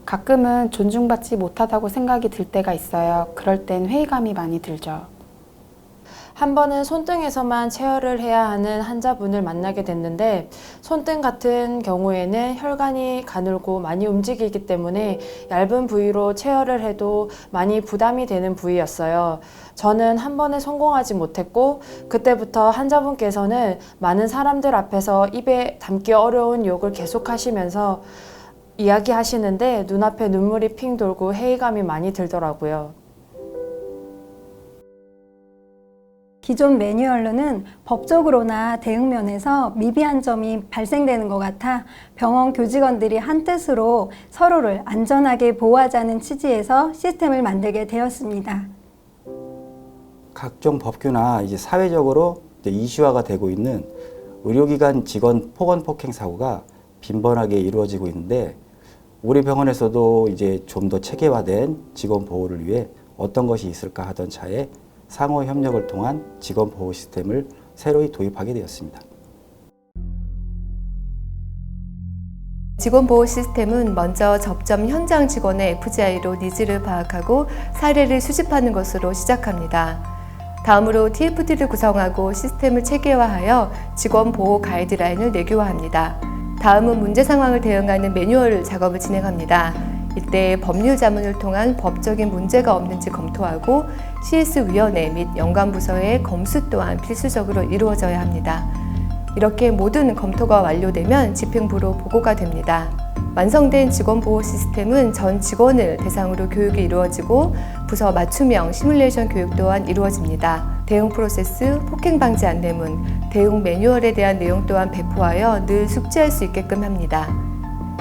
가끔은 존중받지 못하다고 생각이 들 때가 있어요. 그럴 땐 회의감이 많이 들죠. 한 번은 손등에서만 체열을 해야 하는 환자분을 만나게 됐는데 손등 같은 경우에는 혈관이 가늘고 많이 움직이기 때문에 얇은 부위로 체열을 해도 많이 부담이 되는 부위였어요. 저는 한 번에 성공하지 못했고 그때부터 환자분께서는 많은 사람들 앞에서 입에 담기 어려운 욕을 계속 하시면서 이야기하시는데 눈앞에 눈물이 핑 돌고 회의감이 많이 들더라고요. 기존 매뉴얼로는 법적으로나 대응면에서 미비한 점이 발생되는 것 같아 병원 교직원들이 한뜻으로 서로를 안전하게 보호하자는 취지에서 시스템을 만들게 되었습니다. 각종 법규나 이제 사회적으로 이슈화가 되고 있는 의료기관 직원 폭언 폭행 사고가 빈번하게 이루어지고 있는데 우리 병원에서도 이제 좀 더 체계화된 직원 보호를 위해 어떤 것이 있을까 하던 차에 상호 협력을 통한 직원 보호 시스템을 새로이 도입하게 되었습니다. 직원 보호 시스템은 먼저 접점 현장 직원의 FGI로 니즈를 파악하고 사례를 수집하는 것으로 시작합니다. 다음으로 TFT를 구성하고 시스템을 체계화하여 직원 보호 가이드라인을 내규화합니다. 다음은 문제 상황을 대응하는 매뉴얼 작업을 진행합니다. 이때 법률 자문을 통한 법적인 문제가 없는지 검토하고 CS위원회 및 연관부서의 검수 또한 필수적으로 이루어져야 합니다. 이렇게 모든 검토가 완료되면 집행부로 보고가 됩니다. 완성된 직원보호 시스템은 전 직원을 대상으로 교육이 이루어지고 부서 맞춤형 시뮬레이션 교육 또한 이루어집니다. 대응 프로세스, 폭행 방지 안내문, 대응 매뉴얼에 대한 내용 또한 배포하여 늘 숙지할 수 있게끔 합니다.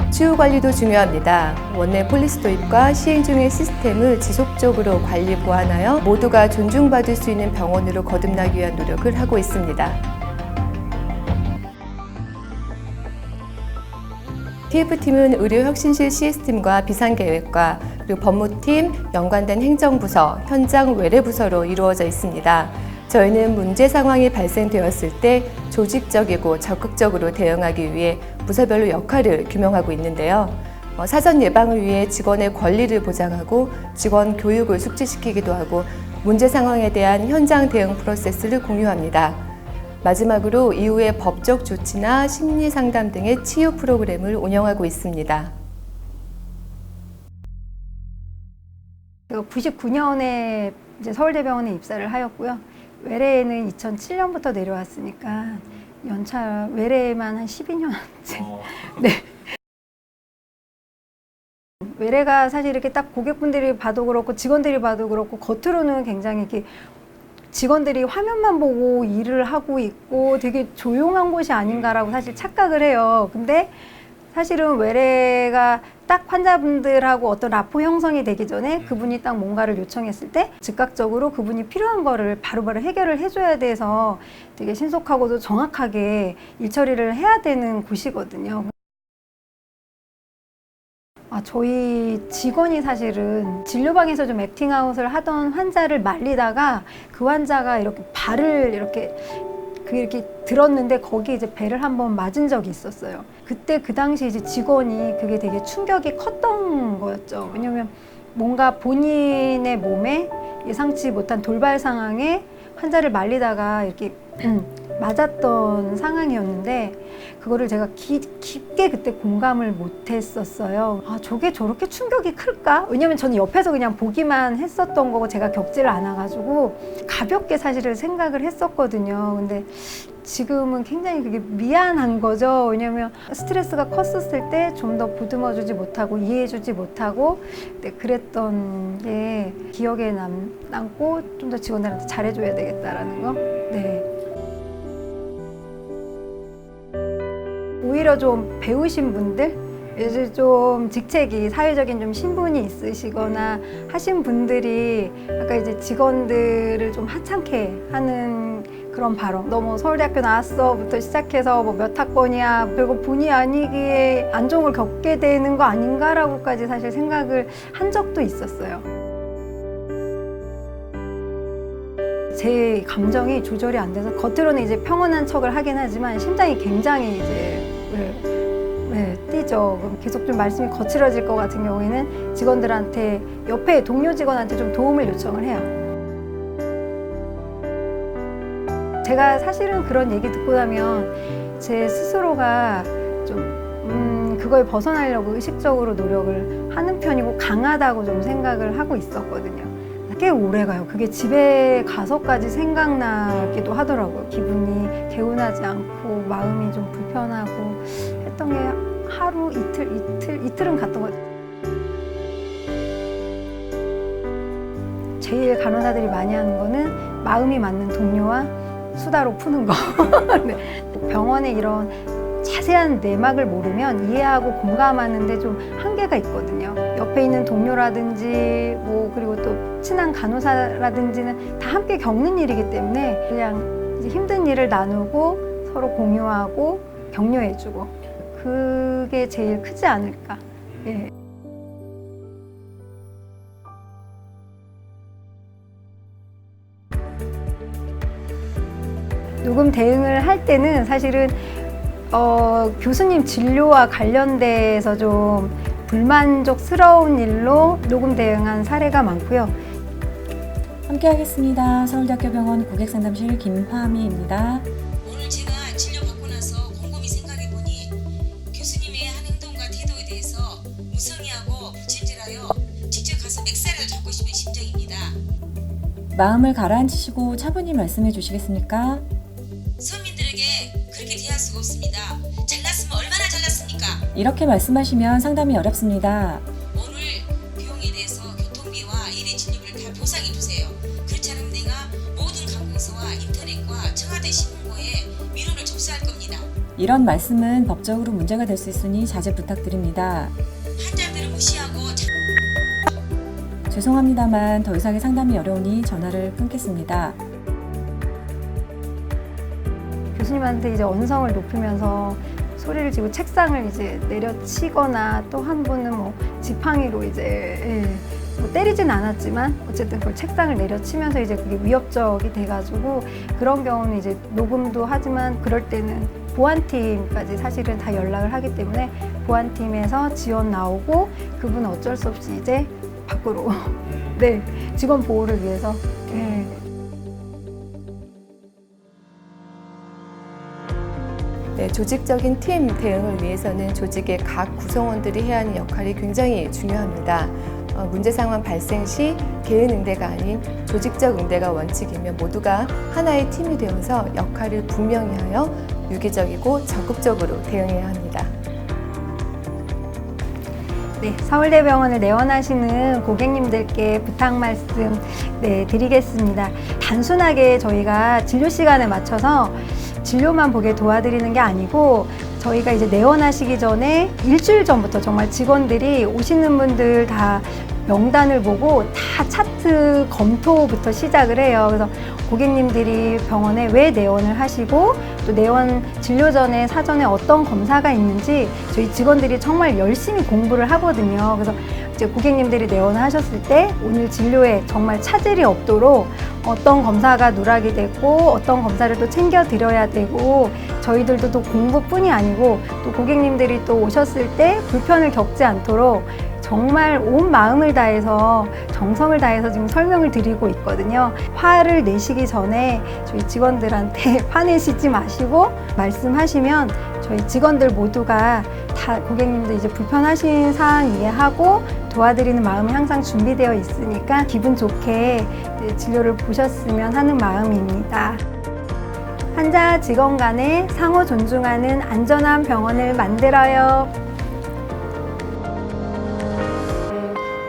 추후 관리도 중요합니다. 원내 폴리시 도입과 시행 중의 시스템을 지속적으로 관리 보완하여 모두가 존중받을 수 있는 병원으로 거듭나기 위한 노력을 하고 있습니다. TF팀은 의료혁신실 CS팀과 비상계획과 그리고 법무팀, 연관된 행정부서, 현장 외래부서로 이루어져 있습니다. 저희는 문제 상황이 발생되었을 때 조직적이고 적극적으로 대응하기 위해 부서별로 역할을 규명하고 있는데요. 사전 예방을 위해 직원의 권리를 보장하고 직원 교육을 숙지시키기도 하고 문제 상황에 대한 현장 대응 프로세스를 공유합니다. 마지막으로 이후에 법적 조치나 심리 상담 등의 치유 프로그램을 운영하고 있습니다. 99년에 이제 서울대병원에 입사를 하였고요. 외래에는 2007년부터 내려왔으니까 연차 외래에만 한 12년째. 네. 외래가 사실 이렇게 딱 고객분들이 봐도 그렇고 직원들이 봐도 그렇고 겉으로는 굉장히 이렇게 직원들이 화면만 보고 일을 하고 있고 되게 조용한 곳이 아닌가라고 사실 착각을 해요. 근데 사실은 외래가 딱 환자분들하고 어떤 라포 형성이 되기 전에 그분이 딱 뭔가를 요청했을 때 즉각적으로 그분이 필요한 거를 바로바로 해결을 해줘야 돼서 되게 신속하고도 정확하게 일 처리를 해야 되는 곳이거든요. 저희 직원이 사실은 진료방에서 좀 액팅아웃을 하던 환자를 말리다가 그 환자가 이렇게 발을 이렇게 들었는데 거기 이제 배를 한번 맞은 적이 있었어요. 그때 그 당시 이제 직원이 그게 되게 충격이 컸던 거였죠. 왜냐면 뭔가 본인의 몸에 예상치 못한 돌발 상황에 환자를 말리다가 이렇게 맞았던 상황이었는데 그거를 제가 깊게 그때 공감을 못했었어요. 저게 저렇게 충격이 클까? 왜냐면 저는 옆에서 그냥 보기만 했었던 거고 제가 겪지를 않아가지고 가볍게 사실을 생각을 했었거든요. 근데 지금은 굉장히 그게 미안한 거죠. 왜냐면 스트레스가 컸었을 때 좀 더 보듬어주지 못하고 이해해주지 못하고 그랬던 게 기억에 남고 좀 더 직원들한테 잘해줘야 되겠다라는 거. 네. 오히려 좀 배우신 분들, 이제 좀 직책이 사회적인 좀 신분이 있으시거나 하신 분들이 아까 이제 직원들을 좀 하찮게 하는 그런 발언, 너 뭐 서울대학교 나왔어부터 시작해서 뭐 몇 학번이야, 별거 본의 아니게 안종을 겪게 되는 거 아닌가라고까지 사실 생각을 한 적도 있었어요. 제 감정이 조절이 안 돼서 겉으로는 이제 평온한 척을 하긴 하지만 심장이 굉장히 이제 띄죠. 그럼 계속 좀 말씀이 거칠어질 것 같은 경우에는 직원들한테 옆에 동료 직원한테 좀 도움을 요청을 해요. 제가 사실은 그런 얘기 듣고 나면 제 스스로가 좀 그걸 벗어나려고 의식적으로 노력을 하는 편이고 강하다고 좀 생각을 하고 있었거든요. 꽤 오래가요. 그게 집에 가서까지 생각나기도 하더라고요. 기분이 개운하지 않고 마음이 좀 불편하고 했던 게 하루, 이틀은 갔던 것 같아요. 제일 간호사들이 많이 하는 거는 마음이 맞는 동료와 수다로 푸는 거. 네. 병원의 이런 자세한 내막을 모르면 이해하고 공감하는데 좀 한계가 있거든요. 옆에 있는 동료라든지 뭐 그리고 또 친한 간호사라든지는 다 함께 겪는 일이기 때문에 그냥 이제 힘든 일을 나누고 서로 공유하고 격려해주고 그게 제일 크지 않을까. 예. 녹음 대응을 할 때는 사실은 교수님 진료와 관련돼서 좀 불만족스러운 일로 녹음 대응한 사례가 많고요. 함께하겠습니다. 서울대학교병원 고객상담실 김화미입니다. 오늘 제가 진료받고 나서 곰곰이 생각해보니 교수님의 한 행동과 태도에 대해서 무성의하고 불친절하여 직접 가서 맥살을 잡고 싶은 심정입니다. 마음을 가라앉히시고 차분히 말씀해 주시겠습니까? 서민들에게 그렇게 대할 수가 없습니다. 잘났으면 얼마나 잘났습니까? 이렇게 말씀하시면 상담이 어렵습니다. 오늘 비용에 대해서 교통비와 일회 진료비를 다 보상해 주세요. 그렇지 않으면 내가 모든 관공서와 인터넷과 청와대 신문고에 민원을 접수할 겁니다. 이런 말씀은 법적으로 문제가 될 수 있으니 자제 부탁드립니다. 환자들을 무시하고 죄송합니다만 더 이상의 상담이 어려우니 전화를 끊겠습니다. 교수님한테 이제 언성을 높이면서 소리를 지고 책상을 이제 내려치거나 또 한 분은 뭐 지팡이로 이제 뭐 때리진 않았지만 어쨌든 그 책상을 내려치면서 이제 그게 위협적이 돼가지고 그런 경우는 이제 녹음도 하지만 그럴 때는 보안팀까지 사실은 다 연락을 하기 때문에 보안팀에서 지원 나오고 그분은 어쩔 수 없이 이제 밖으로 네 직원 보호를 위해서 네. 네, 조직적인 팀 대응을 위해서는 조직의 각 구성원들이 해야 하는 역할이 굉장히 중요합니다. 문제 상황 발생 시 개인 응대가 아닌 조직적 응대가 원칙이며 모두가 하나의 팀이 되어서 역할을 분명히 하여 유기적이고 적극적으로 대응해야 합니다. 네, 서울대병원을 내원하시는 고객님들께 부탁 말씀 드리겠습니다. 단순하게 저희가 진료 시간에 맞춰서 진료만 보게 도와드리는 게 아니고 저희가 이제 내원하시기 전에 일주일 전부터 정말 직원들이 오시는 분들 다 명단을 보고 다 차트 검토부터 시작을 해요. 그래서 고객님들이 병원에 왜 내원을 하시고 또 내원 진료 전에 사전에 어떤 검사가 있는지 저희 직원들이 정말 열심히 공부를 하거든요. 그래서 이제 고객님들이 내원을 하셨을 때 오늘 진료에 정말 차질이 없도록 어떤 검사가 누락이 됐고 어떤 검사를 또 챙겨 드려야 되고 저희들도 또 공부뿐이 아니고 또 고객님들이 또 오셨을 때 불편을 겪지 않도록 정말 온 마음을 다해서 정성을 다해서 지금 설명을 드리고 있거든요. 화를 내시기 전에 저희 직원들한테 화내시지 마시고 말씀하시면 저희 직원들 모두가 다 고객님들 이제 불편하신 사항 이해하고 도와드리는 마음이 항상 준비되어 있으니까 기분 좋게 진료를 보셨으면 하는 마음입니다. 환자 직원 간에 상호 존중하는 안전한 병원을 만들어요.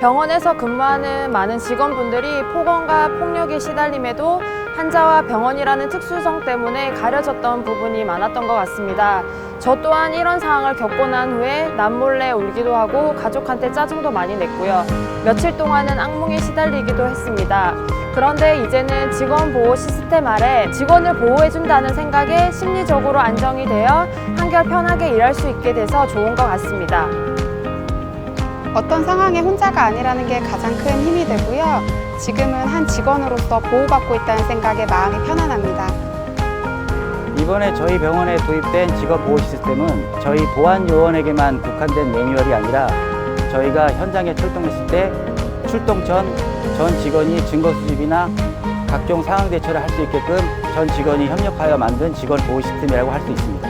병원에서 근무하는 많은 직원분들이 폭언과 폭력에 시달림에도 환자와 병원이라는 특수성 때문에 가려졌던 부분이 많았던 것 같습니다. 저 또한 이런 상황을 겪고 난 후에 남몰래 울기도 하고 가족한테 짜증도 많이 냈고요. 며칠 동안은 악몽에 시달리기도 했습니다. 그런데 이제는 직원 보호 시스템 아래 직원을 보호해준다는 생각에 심리적으로 안정이 되어 한결 편하게 일할 수 있게 돼서 좋은 것 같습니다. 어떤 상황에 혼자가 아니라는 게 가장 큰 힘이 되고요. 지금은 한 직원으로서 보호받고 있다는 생각에 마음이 편안합니다. 이번에 저희 병원에 도입된 직원보호 시스템은 저희 보안 요원에게만 국한된 매뉴얼이 아니라 저희가 현장에 출동했을 때 출동 전 직원이 증거 수집이나 각종 상황 대처를 할 수 있게끔 전 직원이 협력하여 만든 직원 보호 시스템이라고 할 수 있습니다.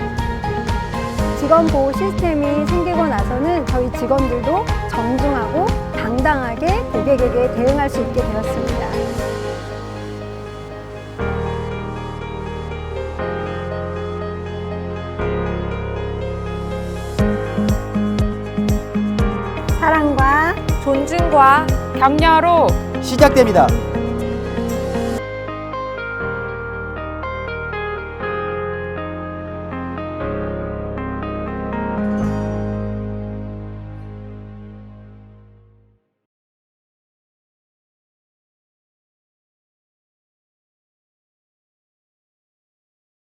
직원 보호 시스템이 생기고 나서는 저희 직원들도 정중하고 당당하게 고객에게 대응할 수 있게 되었습니다. 사랑과 존중과 격려로 시작됩니다.